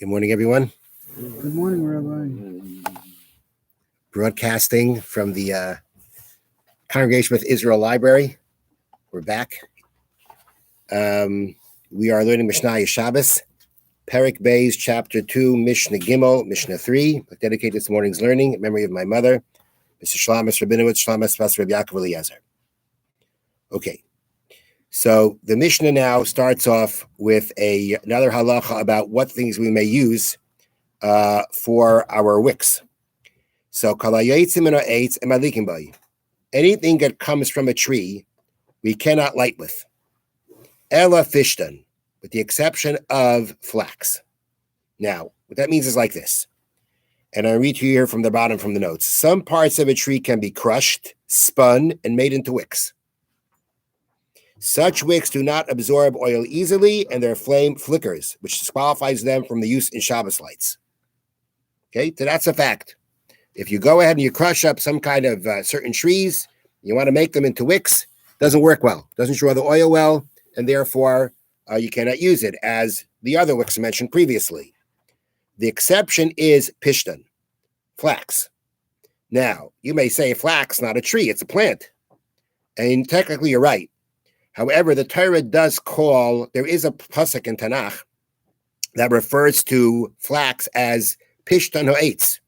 Good morning, everyone. Good morning, Rabbi. Broadcasting from the Congregation with Israel Library. We're back. We are learning Mishnah Shabbos, Perek Beis, Chapter 2, Mishna Gimel, Mishnah 3. I dedicate this morning's learning in memory of my mother, Mr. Shlomis Rabinowitz, Shlomis Bas Reb Yaakov Eliezer. Okay, so the Mishnah now starts off with another halacha about what things we may use for our wicks. So, anything that comes from a tree, we cannot light with. Ella fishtan, with the exception of flax. Now, what that means is like this. And I'll read to you here from the bottom from the notes. Some parts of a tree can be crushed, spun, and made into wicks. Such wicks do not absorb oil easily, and their flame flickers, which disqualifies them from the use in Shabbos lights. Okay, so that's a fact. If you go ahead and you crush up some kind of certain trees, you want to make them into wicks, doesn't work well, doesn't draw the oil well, and therefore you cannot use it, as the other wicks mentioned previously. The exception is pishtan, flax. Now, you may say flax, not a tree, it's a plant. And technically you're right. However, the Torah does there is a pasuk in Tanakh that refers to flax as pishtan ha'etz.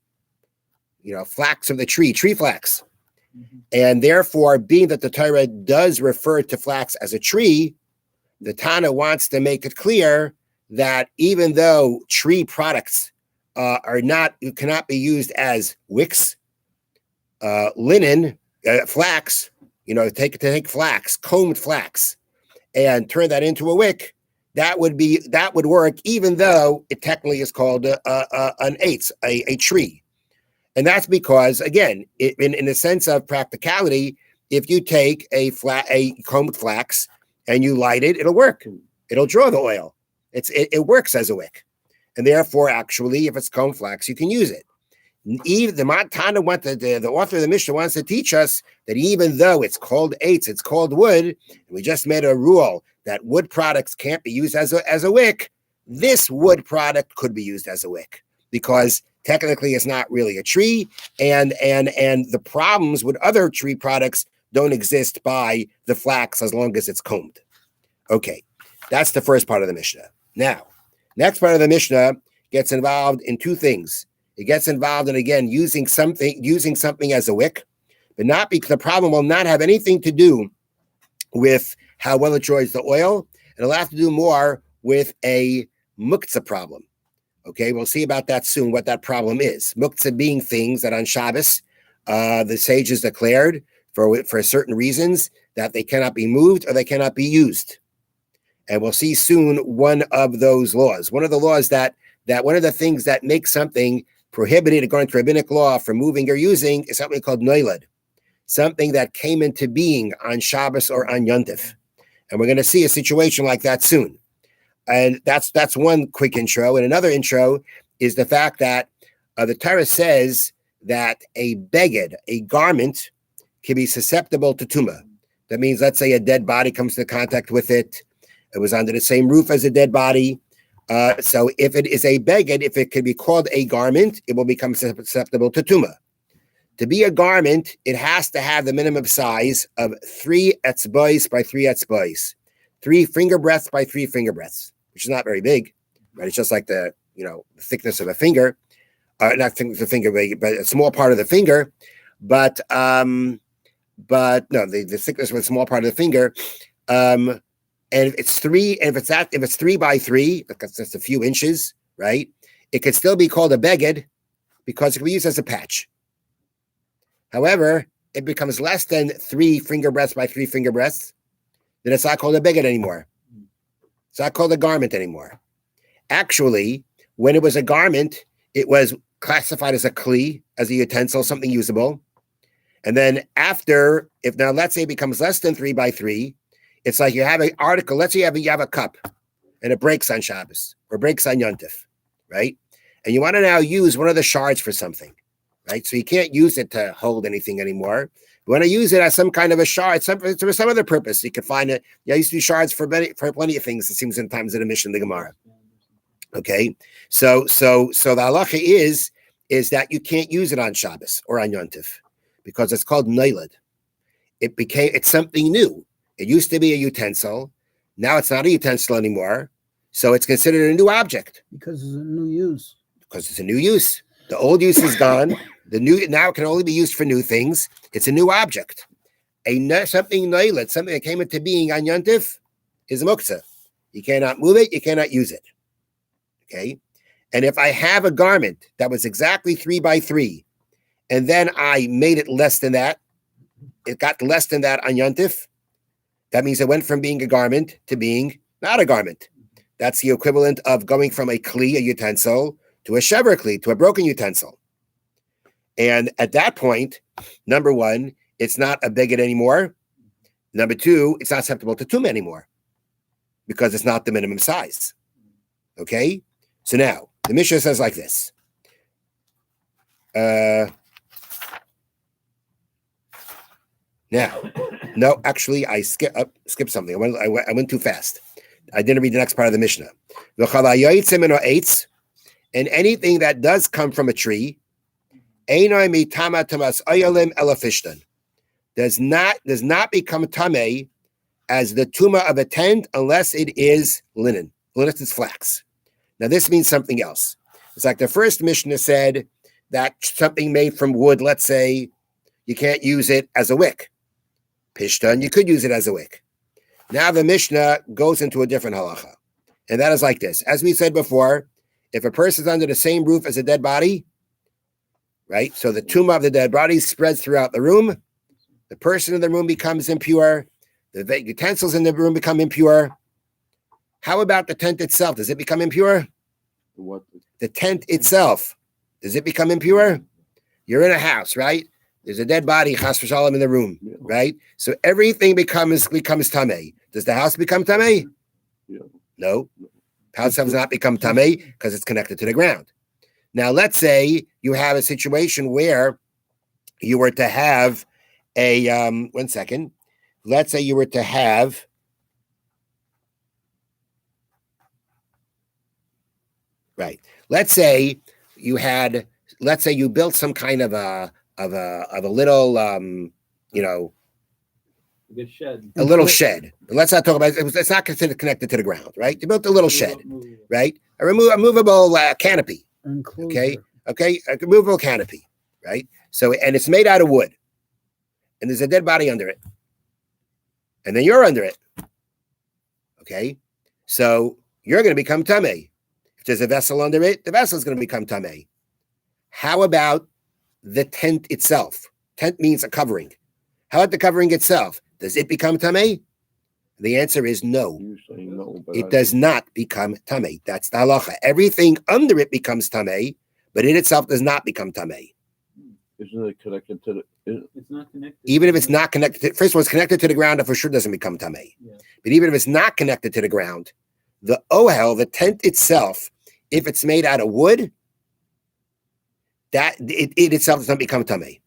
Flax of the tree flax. Mm-hmm. And therefore, being that the Torah does refer to flax as a tree, the Tana wants to make it clear that even though tree products cannot be used as wicks, linen, flax, take flax, combed flax, and turn that into a wick, that would work, even though it technically is called an eitz, a tree. And that's because, again, in the sense of practicality, if you take a combed flax and you light it, it'll work. It'll draw the oil. It works as a wick. And therefore, actually, if it's combed flax, you can use it. The author of the Mishnah wants to teach us that even though it's called eitz, it's called wood, and we just made a rule that wood products can't be used as a wick, this wood product could be used as a wick because technically it's not really a tree, and the problems with other tree products don't exist by the flax as long as it's combed. Okay, that's the first part of the Mishnah. Now, next part of the Mishnah gets involved in two things. It gets involved in, again, using something as a wick, but not because the problem will not have anything to do with how well it draws the oil. It'll have to do more with a muktzah problem. Okay, we'll see about that soon, what that problem is. Muktzah being things that on Shabbos, the sages declared for certain reasons that they cannot be moved or they cannot be used. And we'll see soon one of those laws. One of the laws that one of the things that makes something prohibited according to rabbinic law from moving or using is something called noilad, something that came into being on Shabbos or on Yontif. And we're going to see a situation like that soon. And that's one quick intro. And another intro is the fact that the Torah says that a beged, a garment, can be susceptible to tumah. That means, let's say a dead body comes into contact with it. It was under the same roof as a dead body. So if it is a beged, if it can be called a garment, it will become susceptible to tumah. To be a garment, it has to have the minimum size of 3 etzbois by 3 etzbois, 3 finger breadths by 3 finger breadths, which is not very big, right? It's just like the thickness of a finger, not thickness of a finger, but a small part of the finger. But no, the thickness of a small part of the finger. And if it's 3 by 3, that's just a few inches, right? It could still be called a beged because it can be used as a patch. However, it becomes less than 3 finger breadths by 3 finger breadths, then it's not called a beged anymore. It's not called a garment anymore. Actually, when it was a garment, it was classified as a kli, as a utensil, something usable. And then let's say it becomes less than 3 by 3, it's like you have an article. Let's say you have a cup, and it breaks on Shabbos or breaks on Yontif, right? And you want to now use one of the shards for something, right? So you can't use it to hold anything anymore. You want to use it as some kind of a shard, for some other purpose. You can find it. I used to use shards for plenty of things. It seems in times of the Mishna, the Gemara. Okay, so the halacha is that you can't use it on Shabbos or on Yontif because it's called nailed. It's something new. It used to be a utensil. Now it's not a utensil anymore. So it's considered a new object. Because it's a new use. Because it's a new use. The old use is gone. The new now it can only be used for new things. It's a new object. Something noilet, something that came into being on Yontif is a muktzah. You cannot move it, you cannot use it. Okay. And if I have a garment that was exactly 3 by 3, and then I made it less than that, it got less than that on Yontif, that means it went from being a garment to being not a garment. That's the equivalent of going from a kli, a utensil, to a shever kli, to a broken utensil. And at that point, number one, it's not a beged anymore. Number two, it's not acceptable to tum anymore because it's not the minimum size. Okay? So now, the Mishnah says like this. Now, no, actually, I skipped something. I went too fast. I didn't read the next part of the Mishnah. And anything that does come from a tree, does not become tameh as the tuma of a tent unless it is linen, unless it's flax. Now, this means something else. It's like the first Mishnah said that something made from wood, let's say, you can't use it as a wick. Pishtan, you could use it as a wick. Now the Mishnah goes into a different halacha. And that is like this. As we said before, if a person is under the same roof as a dead body, right? So the tumah of the dead body spreads throughout the room. The person in the room becomes impure. The utensils in the room become impure. How about the tent itself? Does it become impure? What? The tent itself. Does it become impure? You're in a house, right? There's a dead body, chas v'shalom, in the room, right? So everything becomes tameh. Does the house become tameh? Yeah. No. House does not become tameh because it's connected to the ground. Now, let's say you have a situation where you were to have a, one second. Let's say you were to have, right. Let's say you built some kind of a little, a shed. A little shed. But let's not talk about it. It's not considered connected to the ground, right? You built a little shed, right? A movable canopy. Enclosure. Okay, a movable canopy, right? So, and it's made out of wood, and there's a dead body under it, and then you're under it. Okay, so you're going to become tameh. If there's a vessel under it, the vessel is going to become tameh. How about the tent itself? Tent means a covering. How about the covering itself? Does it become tameh? The answer is no. You say no, but It does not become tameh. That's the halacha. Everything under it becomes tameh, but it itself does not become tameh. Isn't it connected to the? It's not connected. Even if it's not connected to, first of all, it's connected to the ground, it for sure doesn't become tameh. Yeah. But even if it's not connected to the ground, the ohel, the tent itself, if it's made out of wood, that it itself does not become tameh.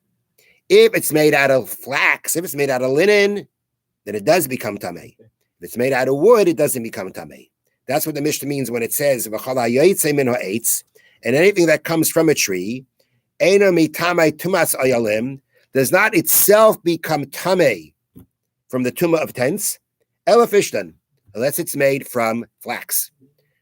If it's made out of flax, if it's made out of linen, then it does become tameh. If it's made out of wood, it doesn't become tameh. That's what the Mishnah means when it says, and anything that comes from a tree, does not itself become tameh from the tumah of tents, unless it's made from flax.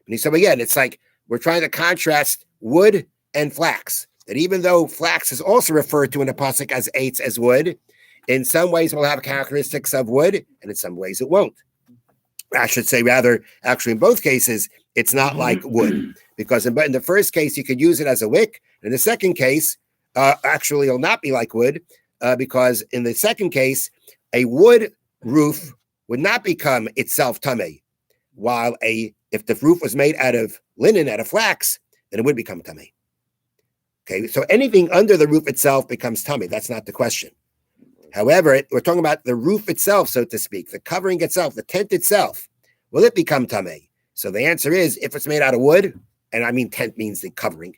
And so again, it's like we're trying to contrast wood and flax. That even though flax is also referred to in the pasuk as eitz, as wood, in some ways will have characteristics of wood, and in some ways it won't. I should say rather, actually in both cases, it's not like wood. Because in the first case, you could use it as a wick. In the second case, actually it'll not be like wood, because in the second case, a wood roof would not become itself tameh, while if the roof was made out of linen, out of flax, then it would become tameh. Okay, so anything under the roof itself becomes tameh. That's not the question. However, we're talking about the roof itself, so to speak, the covering itself, the tent itself. Will it become tameh? So the answer is, if it's made out of wood, and I mean tent means the covering,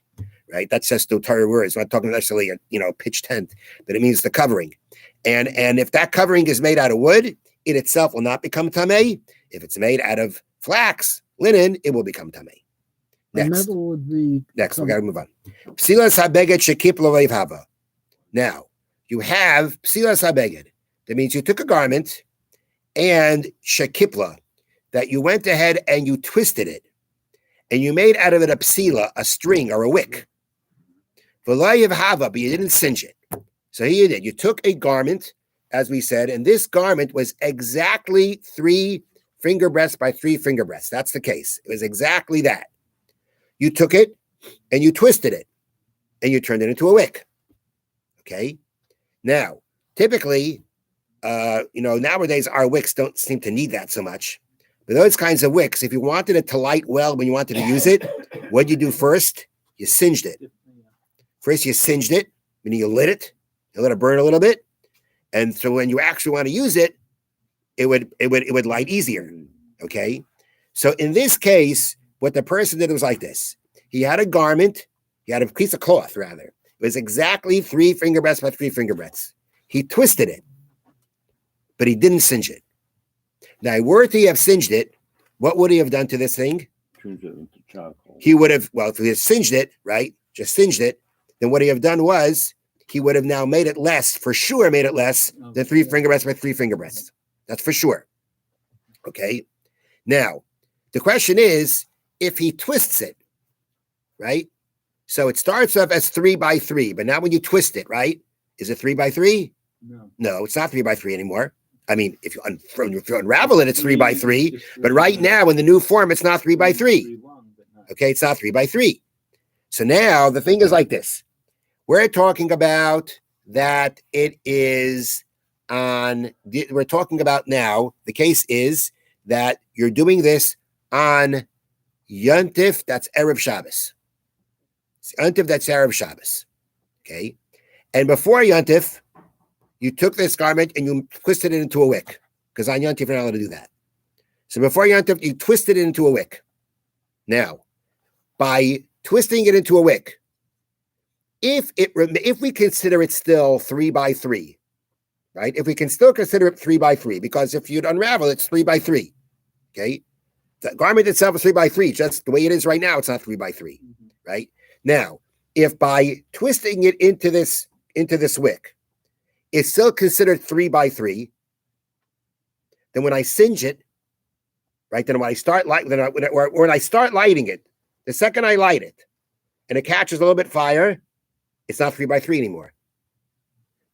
right? That's just the Torah words. I'm not talking necessarily a pitch tent, but it means the covering. And if that covering is made out of wood, it itself will not become tameh. If it's made out of flax, linen, it will become tameh. Next. Another would be Next, we got to move on. Psilas habeged shekip loleiv haba. Now, you have psilas habeged. That means you took a garment and shekipla, that you went ahead and you twisted it, and you made out of it a psila, a string or a wick. V'loleiv haba, but you didn't singe it. So here you did. You took a garment, as we said, and this garment was exactly 3 finger breadths by 3 finger breadths. That's the case. It was exactly that. You took it and you twisted it and you turned it into a wick. Okay. Now, typically, nowadays our wicks don't seem to need that so much. But those kinds of wicks, if you wanted it to light well when you wanted to use it, what did you do first? You singed it. First, you singed it, meaning you lit it. You let it burn a little bit. And so when you actually want to use it, it would light easier. Okay. So in this case, what the person did was like this. He had a garment. He had a piece of cloth, rather. It was exactly 3 finger breadths by 3 finger breadths. He twisted it, but he didn't singe it. Now, were he have singed it, what would he have done to this thing? Turns it into charcoal. He would have, if he had singed it, right, just singed it, then what he have done was he would have now made it less, for sure made it less than 3 finger breadths by 3 finger breadths. That's for sure. Okay? Now, the question is, if he twists it, right? So it starts off as 3 by 3, but now when you twist it, right? Is it 3 by 3? No, it's not 3 by 3 anymore. I mean, if you unravel it, it's 3 by 3. But right now, in the new form, it's not 3 by 3. Okay, it's not 3 by 3. So now the thing is like this. We're talking about that it is on, we're talking about now, the case is that you're doing this on Yontif, that's Erev Shabbos. It's Yontif, that's Erev Shabbos. Okay. And before Yontif, you took this garment and you twisted it into a wick. Because on Yontif, you're not allowed to do that. So before Yontif, you twisted it into a wick. Now, by twisting it into a wick, if we consider it still 3 by 3, right? If we can still consider it 3 by 3, because if you'd unravel, it's 3 by 3. Okay. The garment itself is 3 by 3. Just the way it is right now, it's not 3 by 3, right? Now, if by twisting it into this wick, it's still considered 3 by 3, then when I singe it, right? Then when I start when I start lighting it, the second I light it, and it catches a little bit fire, it's not 3 by 3 anymore.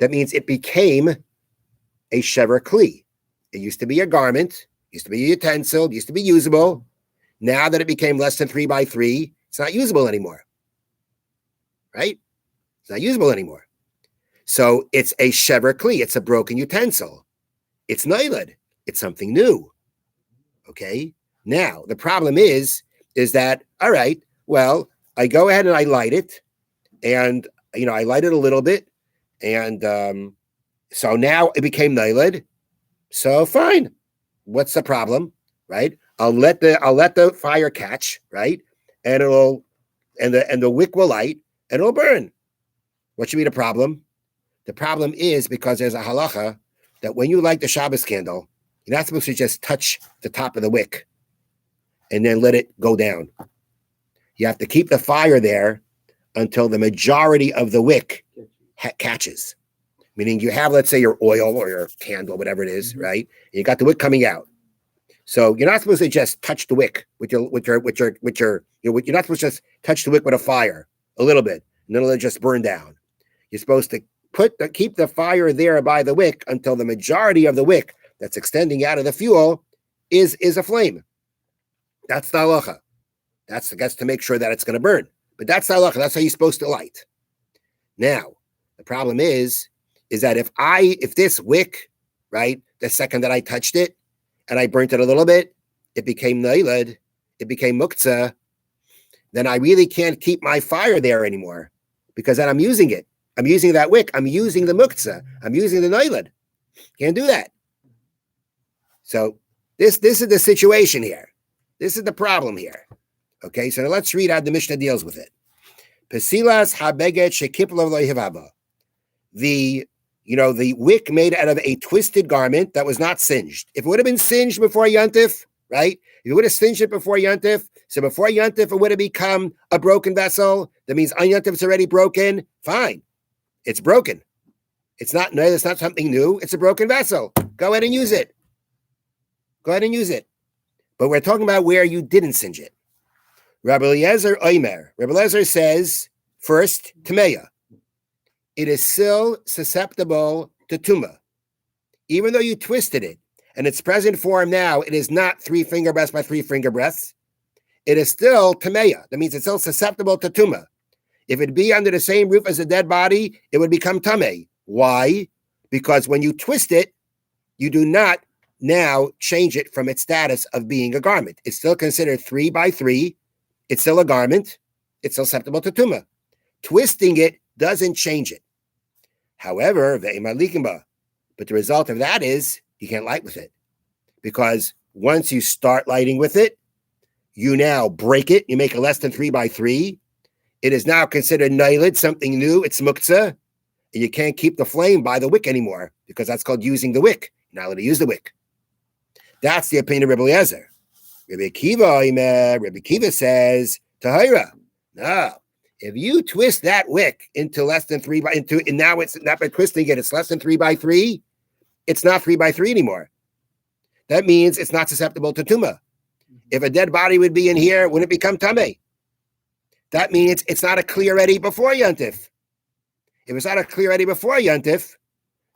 That means it became a shever kli. It used to be a garment. Used to be a utensil, used to be usable. Now that it became less than 3 by 3, it's not usable anymore. Right? It's not usable anymore. So it's a shever kli. It's a broken utensil. It's nailed. It's something new. Okay? Now, the problem is that, all right, well, I go ahead and I light it. And, I light it a little bit. And so now it became nailed. So fine. What's the problem, right? I'll let the fire catch, right? And the wick will light and it'll burn. What should be the problem? The problem is because there's a halacha that when you light the Shabbos candle, you're not supposed to just touch the top of the wick and then let it go down. You have to keep the fire there until the majority of the wick catches. Meaning you have, let's say, your oil or your candle, whatever it is, right? And you got the wick coming out. So you're not supposed to just touch the wick you're not supposed to just touch the wick with a fire a little bit, and then it'll just burn down. You're supposed to keep the fire there by the wick until the majority of the wick that's extending out of the fuel is a flame. That's the halacha. That's to make sure that it's going to burn. But that's the halacha. That's how you're supposed to light. Now, the problem is that if this wick, right, the second that I touched it and I burnt it a little bit, it became nailed, it became muktzah, then I really can't keep my fire there anymore because then I'm using it. I'm using that wick. I'm using the muktzah. I'm using the nailed. Can't do that. So this is the situation here. This is the problem here. Okay, so now let's read how the Mishnah deals with it. Pesilas habeget shekiplo loyhivaba. The wick made out of a twisted garment that was not singed. If it would have been singed before Yontif, right? If you would have singed it before Yontif, so before Yontif, it would have become a broken vessel. That means on Yontif, it's already broken. Fine. It's broken. It's not something new. It's a broken vessel. Go ahead and use it. Go ahead and use it. But we're talking about where you didn't singe it. Rabbi Eliezer Oimer. Rabbi Eliezer says, first, Tameya. It is still susceptible to Tumah. Even though you twisted it, and its present form now, it is not 3 finger breaths by 3 finger breaths. It is still Tameya. That means it's still susceptible to Tumah. If it be under the same roof as a dead body, it would become Tameh. Why? Because when you twist it, you do not now change it from its status of being a garment. It's still considered 3 by 3. It's still a garment. It's still susceptible to Tumah. Twisting it doesn't change it. However, but the result of that is you can't light with it. Because once you start lighting with it, you now break it. You make it less than 3 by 3. It is now considered nailed, something new. It's muktzah. And you can't keep the flame by the wick anymore because that's called using the wick. You're not allowed to use the wick. That's the opinion of Rabbi Eliezer. Rabbi Akiva says, Tahira, no. If you twist that wick into less than 3 by, and now it's not by twisting it, it's less than 3 by 3, it's not 3 by 3 anymore. That means it's not susceptible to Tumah. If a dead body would be in here, wouldn't it become Tameh? That means it's not a clear ready before Yontif. If it's not a clear ready before Yontif,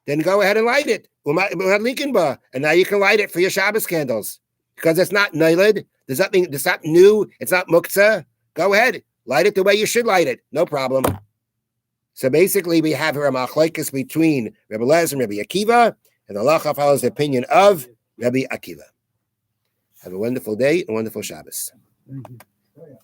then go ahead and light it. And now you can light it for your Shabbos candles. Because it's not nailed. It's not new. It's not muktzah. Go ahead. Light it the way you should light it. No problem. So basically, we have here a machlokes between Rabbi Eliezer and Rabbi Akiva, and the halacha follows the opinion of Rabbi Akiva. Have a wonderful day and wonderful Shabbos. Thank you.